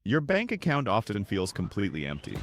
Your bank account often feels completely empty.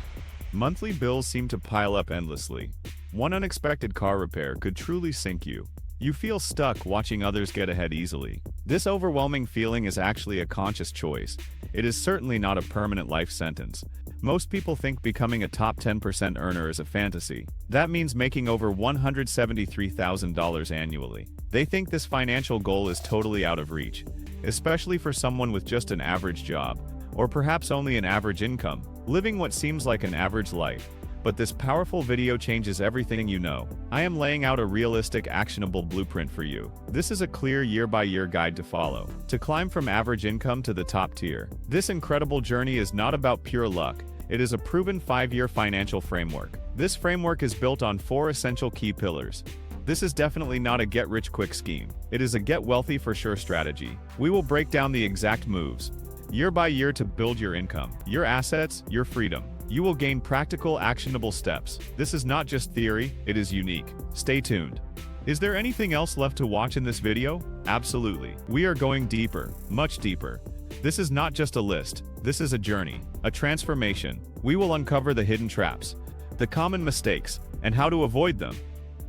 Monthly bills seem to pile up endlessly. One unexpected car repair could truly sink you. You feel stuck watching others get ahead easily. This overwhelming feeling is actually a conscious choice. It is certainly not a permanent life sentence. Most people think becoming a top 10% earner is a fantasy. That means making over $173,000 annually. They think this financial goal is totally out of reach, especially for someone with just an average job, or perhaps only an average income, living what seems like an average life. But this powerful video changes everything you know. I am laying out a realistic, actionable blueprint for you. This is a clear year-by-year guide to follow, to climb from average income to the top tier. This incredible journey is not about pure luck. It is a proven 5-year financial framework. This framework is built on 4 essential key pillars. This is definitely not a get-rich-quick scheme. It is a get-wealthy-for-sure strategy. We will break down the exact moves, year by year, to build your income, your assets, your freedom. You will gain practical, actionable steps. This is not just theory, it is unique. Stay tuned. Is there anything else left to watch in this video? Absolutely. We are going deeper, much deeper. This is not just a list. This is a journey, a transformation. We will uncover the hidden traps, the common mistakes, and how to avoid them.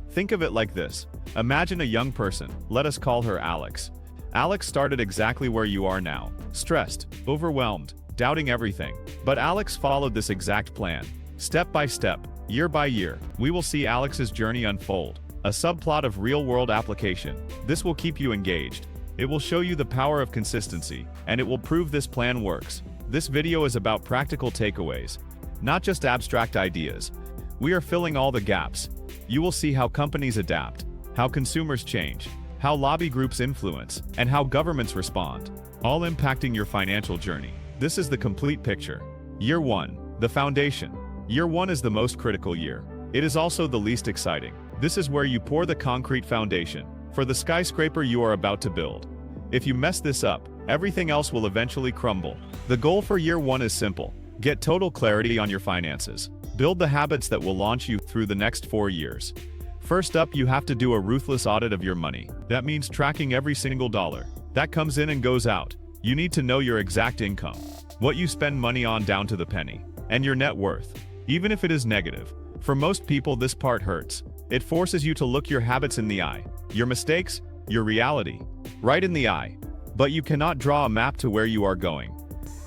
Think of it like this. Imagine a young person. Let us call her Alex. Alex started exactly where you are now. Stressed, overwhelmed, doubting everything. But Alex followed this exact plan. Step by step, year by year, we will see Alex's journey unfold. A subplot of real-world application. This will keep you engaged. It will show you the power of consistency, and it will prove this plan works. This video is about practical takeaways, not just abstract ideas. We are filling all the gaps. You will see how companies adapt, how consumers change, how lobby groups influence, and how governments respond, all impacting your financial journey. This is the complete picture. Year 1, the foundation. Year 1 is the most critical year. It is also the least exciting. This is where you pour the concrete foundation for the skyscraper you are about to build. If you mess this up, everything else will eventually crumble. The goal for year 1 is simple. Get total clarity on your finances. Build the habits that will launch you through the next 4 years. First up, you have to do a ruthless audit of your money. That means tracking every single dollar that comes in and goes out. You need to know your exact income, what you spend money on down to the penny, and your net worth, even if it is negative. For most people, this part hurts. It forces you to look your habits in the eye, your mistakes, your reality, right in the eye. But you cannot draw a map to where you are going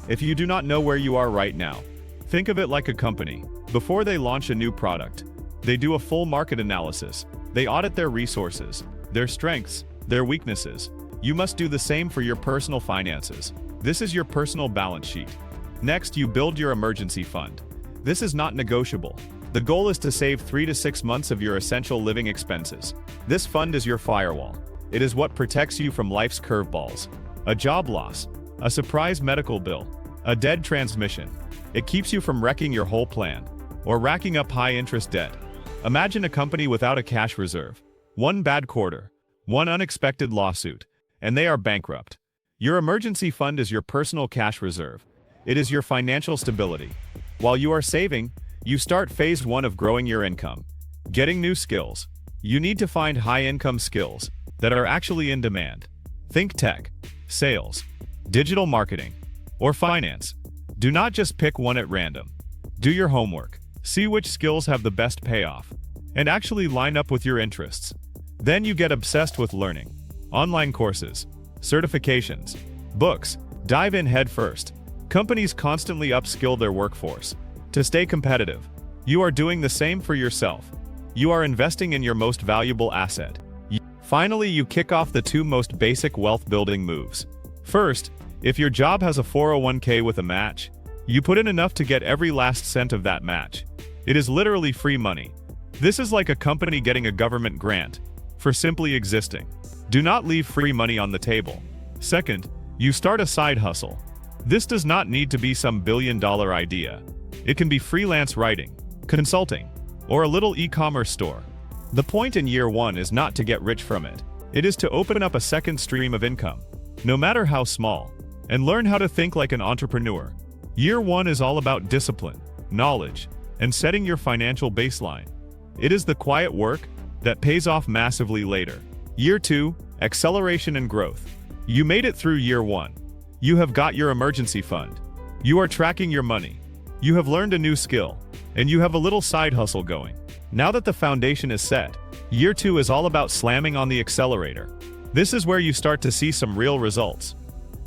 if you do not know where you are right now. Think of it like a company. Before they launch a new product, they do a full market analysis. They audit their resources, their strengths, their weaknesses. You must do the same for your personal finances. This is your personal balance sheet. Next, you build your emergency fund. This is not negotiable. The goal is to save 3 to 6 months of your essential living expenses. This fund is your firewall. It is what protects you from life's curveballs. A job loss, a surprise medical bill, a dead transmission. It keeps you from wrecking your whole plan or racking up high-interest debt. Imagine a company without a cash reserve. One bad quarter, one unexpected lawsuit, and they are bankrupt. Your emergency fund is your personal cash reserve. It is your financial stability. While you are saving, you start phase 1 of growing your income. Getting new skills. You need to find high-income skills that are actually in demand. Think tech, sales, digital marketing, or finance. Do not just pick one at random. Do your homework. See which skills have the best payoff, and actually line up with your interests. Then you get obsessed with learning. Online courses, certifications, books. Dive in head first. Companies constantly upskill their workforce to stay competitive. You are doing the same for yourself. You are investing in your most valuable asset. Finally, you kick off the 2 most basic wealth-building moves. First, if your job has a 401k with a match, you put in enough to get every last cent of that match. It is literally free money. This is like a company getting a government grant for simply existing. Do not leave free money on the table. Second, you start a side hustle. This does not need to be some billion-dollar idea. It can be freelance writing, consulting, or a little e-commerce store. The point in year 1 is not to get rich from it. It is to open up a second stream of income, no matter how small, and learn how to think like an entrepreneur. Year 1 is all about discipline, knowledge, and setting your financial baseline. It is the quiet work that pays off massively later. Year 2, acceleration and growth. You made it through year 1. You have got your emergency fund. You are tracking your money. You have learned a new skill, and you have a little side hustle going. Now that the foundation is set, year 2 is all about slamming on the accelerator. This is where you start to see some real results.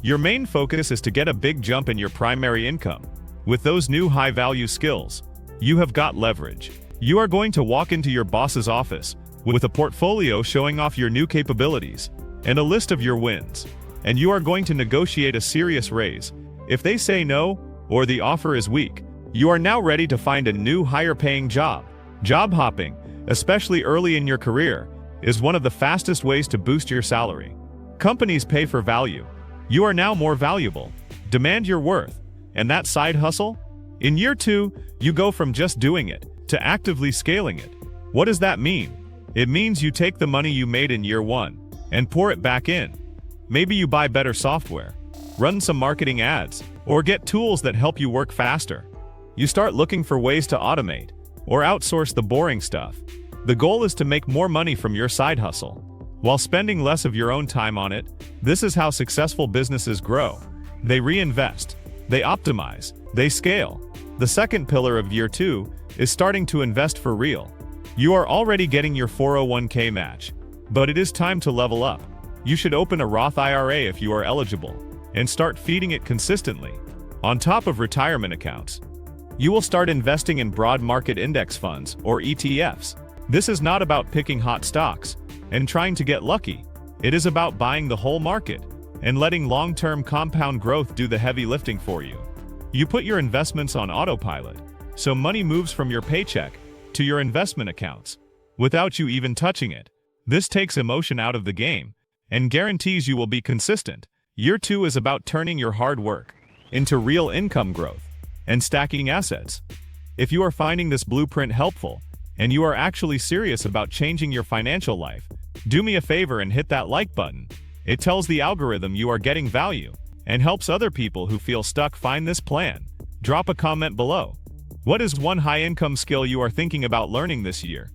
Your main focus is to get a big jump in your primary income. With those new high-value skills, you have got leverage. You are going to walk into your boss's office with a portfolio showing off your new capabilities and a list of your wins, and you are going to negotiate a serious raise. If they say no, or the offer is weak, you are now ready to find a new higher-paying job. Job hopping, especially early in your career, is one of the fastest ways to boost your salary. Companies pay for value. You are now more valuable. Demand your worth. And that side hustle? In year 2, you go from just doing it to actively scaling it. What does that mean? It means you take the money you made in year 1 and pour it back in. Maybe you buy better software, run some marketing ads, or get tools that help you work faster. You start looking for ways to automate or outsource the boring stuff. The goal is to make more money from your side hustle while spending less of your own time on it. This is how successful businesses grow. They reinvest, they optimize, they scale. The second pillar of year 2 is starting to invest for real. You are already getting your 401k match, but it is time to level up. You should open a Roth IRA if you are eligible, and start feeding it consistently. On top of retirement accounts, you will start investing in broad market index funds, or ETFs. This is not about picking hot stocks and trying to get lucky. It is about buying the whole market and letting long-term compound growth do the heavy lifting for you. You put your investments on autopilot, so money moves from your paycheck to your investment accounts without you even touching it. This takes emotion out of the game and guarantees you will be consistent. Year 2 is about turning your hard work into real income growth and stacking assets. If you are finding this blueprint helpful and you are actually serious about changing your financial life, do me a favor and hit that like button. It tells the algorithm you are getting value and helps other people who feel stuck find this plan. Drop a comment below. What is one high-income skill you are thinking about learning this year?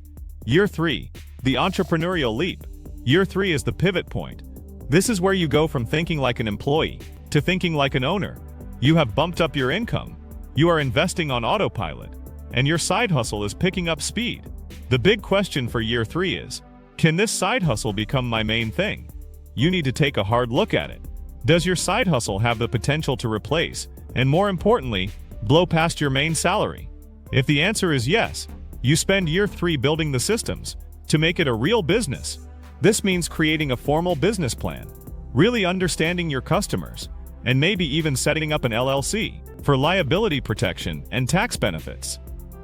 Year 3, the Entrepreneurial Leap. Year 3 is the pivot point. This is where you go from thinking like an employee to thinking like an owner. You have bumped up your income. You are investing on autopilot, and your side hustle is picking up speed. The big question for year 3 is, can this side hustle become my main thing? You need to take a hard look at it. Does your side hustle have the potential to replace, and more importantly, blow past your main salary? If the answer is yes, you spend year 3 building the systems to make it a real business. This means creating a formal business plan, really understanding your customers, and maybe even setting up an LLC for liability protection and tax benefits.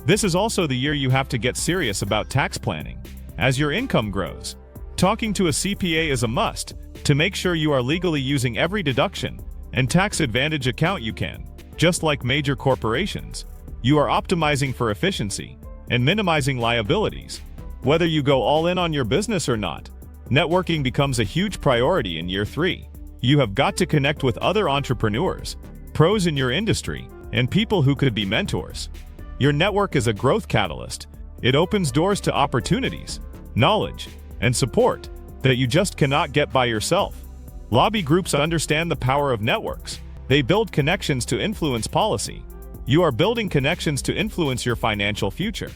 This is also the year you have to get serious about tax planning. As your income grows, talking to a CPA is a must to make sure you are legally using every deduction and tax advantage account you can. Just like major corporations, you are optimizing for efficiency and minimizing liabilities. Whether you go all in on your business or not, networking becomes a huge priority in year 3. You have got to connect with other entrepreneurs, pros in your industry, and people who could be mentors. Your network is a growth catalyst. It opens doors to opportunities, knowledge, and support that you just cannot get by yourself. Lobby groups understand the power of networks. They build connections to influence policy. You are building connections to influence your financial future.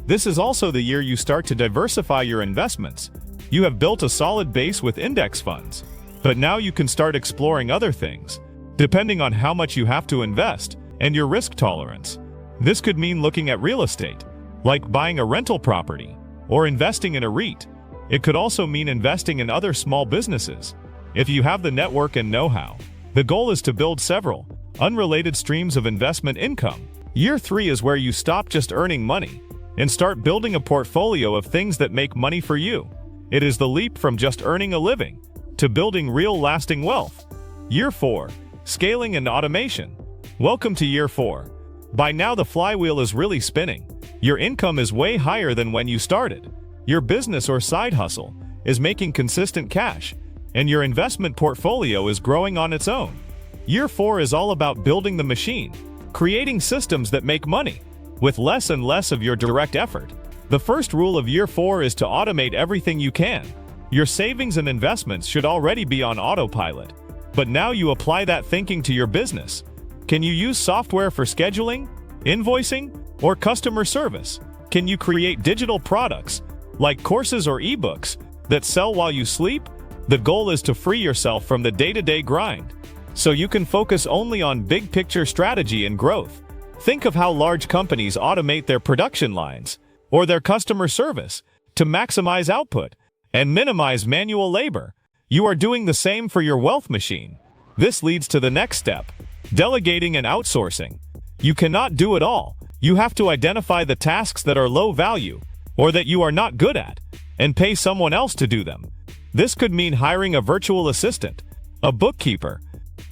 This is also the year you start to diversify your investments. You have built a solid base with index funds, but now you can start exploring other things, depending on how much you have to invest and your risk tolerance. This could mean looking at real estate, like buying a rental property or investing in a REIT. It could also mean investing in other small businesses. If you have the network and know-how, the goal is to build several unrelated streams of investment income. Year 3 is where you stop just earning money and start building a portfolio of things that make money for you. It is the leap from just earning a living to building real lasting wealth. Year 4, scaling and automation. Welcome to year 4. By now the flywheel is really spinning. Your income is way higher than when you started. Your business or side hustle is making consistent cash, and your investment portfolio is growing on its own. Year 4 is all about building the machine, creating systems that make money with less and less of your direct effort. The first rule of year 4 is to automate everything you can. Your savings and investments should already be on autopilot, but now you apply that thinking to your business. Can you use software for scheduling, invoicing, or customer service? Can you create digital products, like courses or ebooks, that sell while you sleep? The goal is to free yourself from the day-to-day grind, so you can focus only on big-picture strategy and growth. Think of how large companies automate their production lines, or their customer service, to maximize output and minimize manual labor. You are doing the same for your wealth machine. This leads to the next step: delegating and outsourcing. You cannot do it all. You have to identify the tasks that are low value, or that you are not good at, and pay someone else to do them. This could mean hiring a virtual assistant, a bookkeeper,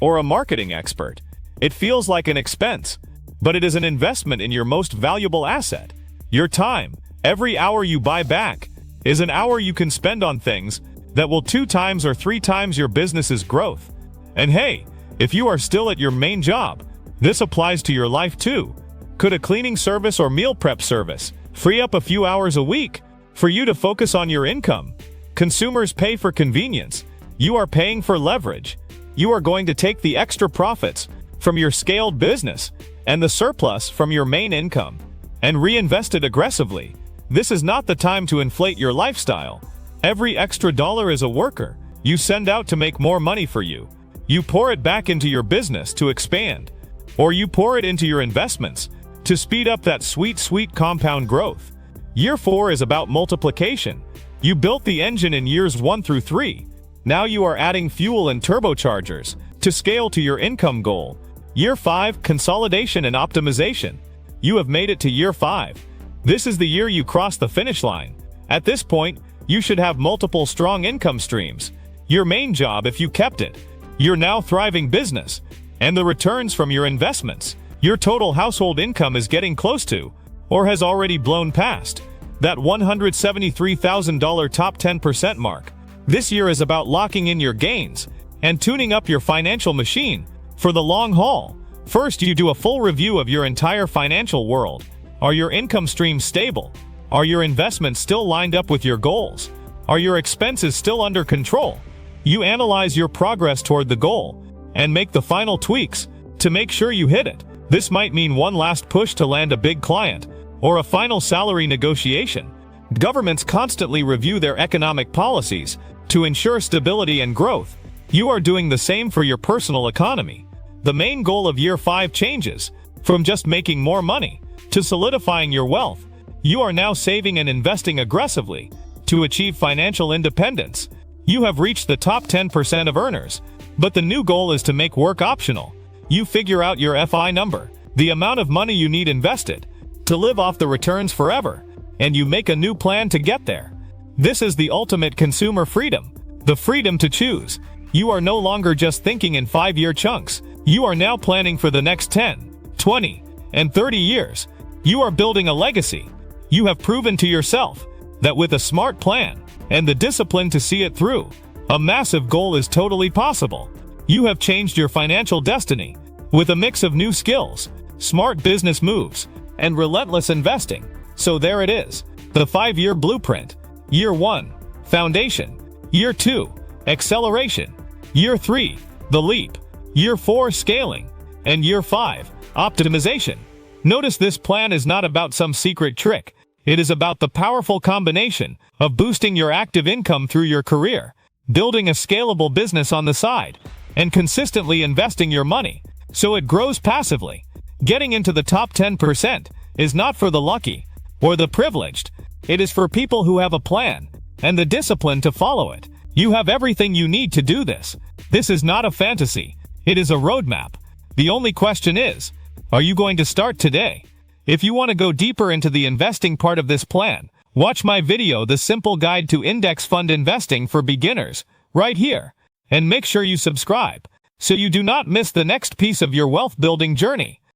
or a marketing expert. It feels like an expense, but it is an investment in your most valuable asset, your time. Every hour you buy back is an hour you can spend on things that will 2 times or 3 times your business's growth. And hey, if you are still at your main job, this applies to your life too. Could a cleaning service or meal prep service free up a few hours a week for you to focus on your income? Consumers pay for convenience. You are paying for leverage. You are going to take the extra profits from your scaled business and the surplus from your main income and reinvest it aggressively. This is not the time to inflate your lifestyle. Every extra dollar is a worker you send out to make more money for you. You pour it back into your business to expand, or you pour it into your investments to speed up that sweet compound growth. Year 4 is about multiplication. You built the engine in years 1 through 3. Now you are adding fuel and turbochargers to scale to your income goal. Year 5, consolidation and optimization. You have made it to year 5. This is the year you cross the finish line. At this point, you should have multiple strong income streams. Your main job if you kept it, your now thriving business, and the returns from your investments. Your total household income is getting close to, or has already blown past, that $173,000 top 10% mark. This year is about locking in your gains and tuning up your financial machine for the long haul. First, you do a full review of your entire financial world. Are your income streams stable? Are your investments still lined up with your goals? Are your expenses still under control? You analyze your progress toward the goal and make the final tweaks to make sure you hit it. This might mean one last push to land a big client, or a final salary negotiation. Governments constantly review their economic policies to ensure stability and growth. You are doing the same for your personal economy. The main goal of year 5 changes from just making more money to solidifying your wealth. You are now saving and investing aggressively to achieve financial independence. You have reached the top 10% of earners, but the new goal is to make work optional. You figure out your FI number, the amount of money you need invested to live off the returns forever, and you make a new plan to get there. This is the ultimate consumer freedom, the freedom to choose. You are no longer just thinking in 5-year chunks. You are now planning for the next 10, 20, and 30 years. You are building a legacy. You have proven to yourself that with a smart plan and the discipline to see it through, a massive goal is totally possible. You have changed your financial destiny with a mix of new skills, smart business moves, and relentless investing. So there it is, the 5-year blueprint. Year 1, foundation. Year 2, acceleration. Year 3, the leap. Year 4, scaling. And year 5, optimization. Notice this plan is not about some secret trick. It is about the powerful combination of boosting your active income through your career, building a scalable business on the side, and consistently investing your money so it grows passively. Getting into the top 10% is not for the lucky or the privileged. It is for people who have a plan and the discipline to follow it. You have everything you need to do this. This is not a fantasy. It is a roadmap. The only question is, are you going to start today? If you want to go deeper into the investing part of this plan, watch my video, The Simple Guide to Index Fund Investing for Beginners, right here. And make sure you subscribe so you do not miss the next piece of your wealth building journey.